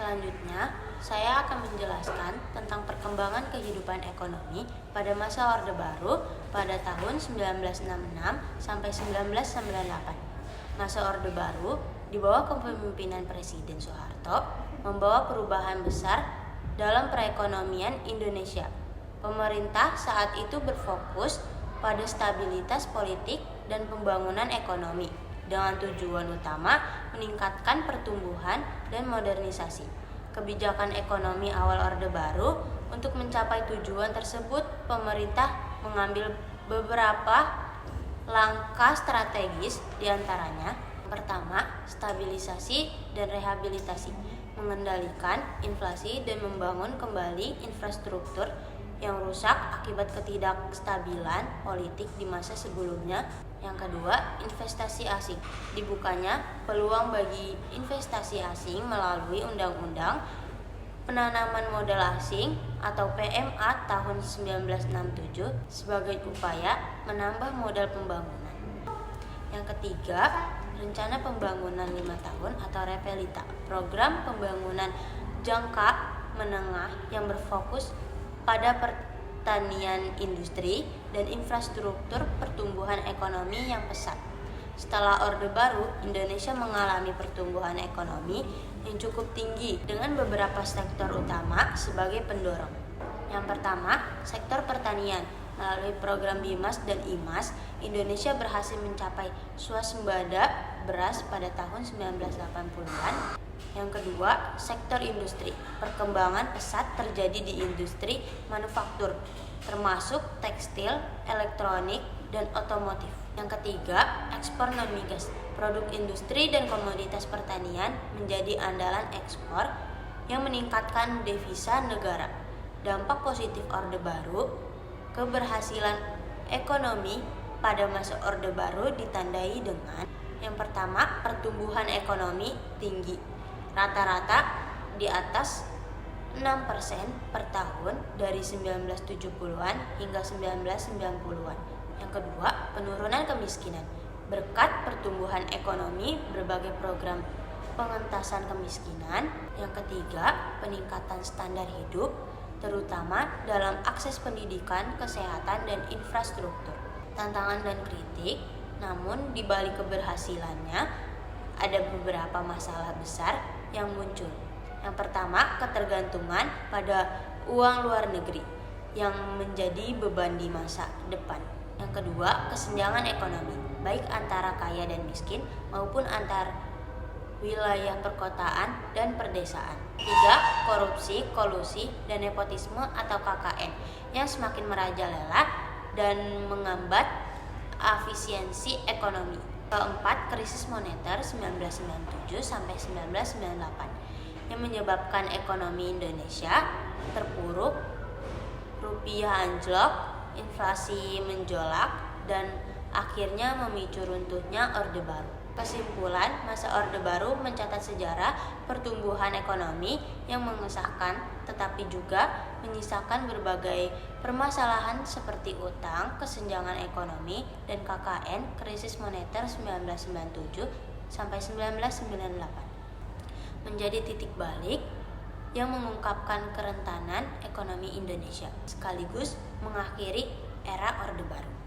Selanjutnya, saya akan menjelaskan tentang perkembangan kehidupan ekonomi pada masa Orde Baru pada tahun 1966 sampai 1998. Masa Orde Baru di bawah kepemimpinan Presiden Soeharto membawa perubahan besar dalam perekonomian Indonesia. Pemerintah saat itu berfokus pada stabilitas politik dan pembangunan ekonomi dengan tujuan utama meningkatkan pertumbuhan dan modernisasi. Kebijakan ekonomi awal Orde Baru untuk mencapai tujuan tersebut, pemerintah mengambil beberapa langkah strategis, diantaranya pertama, stabilisasi dan rehabilitasi, mengendalikan inflasi dan membangun kembali infrastruktur yang rusak akibat ketidakstabilan politik di masa sebelumnya. Yang kedua, investasi asing. Dibukanya peluang bagi investasi asing melalui Undang-Undang Penanaman Modal Asing atau PMA tahun 1967 sebagai upaya menambah modal pembangunan. Yang ketiga, Rencana Pembangunan 5 Tahun atau REPELITA, program pembangunan jangka menengah yang berfokus pada pertanian, industri, dan infrastruktur pertumbuhan ekonomi yang pesat. Setelah Orde Baru, Indonesia mengalami pertumbuhan ekonomi yang cukup tinggi dengan beberapa sektor utama sebagai pendorong. Yang pertama, sektor pertanian. Melalui program BIMAS dan IMAS, Indonesia berhasil mencapai swasembada beras pada tahun 1980-an. Yang kedua, sektor industri. Perkembangan pesat terjadi di industri manufaktur, termasuk tekstil, elektronik, dan otomotif. Yang ketiga, ekspor non-migas. Produk industri dan komoditas pertanian menjadi andalan ekspor yang meningkatkan devisa negara. Dampak positif Orde Baru, keberhasilan ekonomi pada masa Orde Baru ditandai dengan yang pertama, pertumbuhan ekonomi tinggi. Rata-rata di atas 6% per tahun dari 1970-an hingga 1990-an. Yang kedua, penurunan kemiskinan. Berkat pertumbuhan ekonomi, berbagai program pengentasan kemiskinan. Yang ketiga, peningkatan standar hidup, terutama dalam akses pendidikan, kesehatan, dan infrastruktur. Tantangan dan kritik, namun di balik keberhasilannya ada beberapa masalah besar yang muncul. Yang pertama, ketergantungan pada uang luar negeri yang menjadi beban di masa depan. Yang kedua, kesenjangan ekonomi, baik antara kaya dan miskin maupun antar wilayah perkotaan dan perdesaan. Tiga, korupsi, kolusi, dan nepotisme atau KKN yang semakin merajalela dan menghambat efisiensi ekonomi. Keempat, krisis moneter 1997 sampai 1998 yang menyebabkan ekonomi Indonesia terpuruk, rupiah anjlok, inflasi menjolak, dan akhirnya memicu runtuhnya Orde Baru. Kesimpulan, masa Orde Baru mencatat sejarah pertumbuhan ekonomi yang mengesahkan, tetapi juga menyisakan berbagai permasalahan seperti utang, kesenjangan ekonomi, dan KKN, krisis moneter 1997 sampai 1998. Menjadi titik balik yang mengungkapkan kerentanan ekonomi Indonesia, sekaligus mengakhiri era Orde Baru.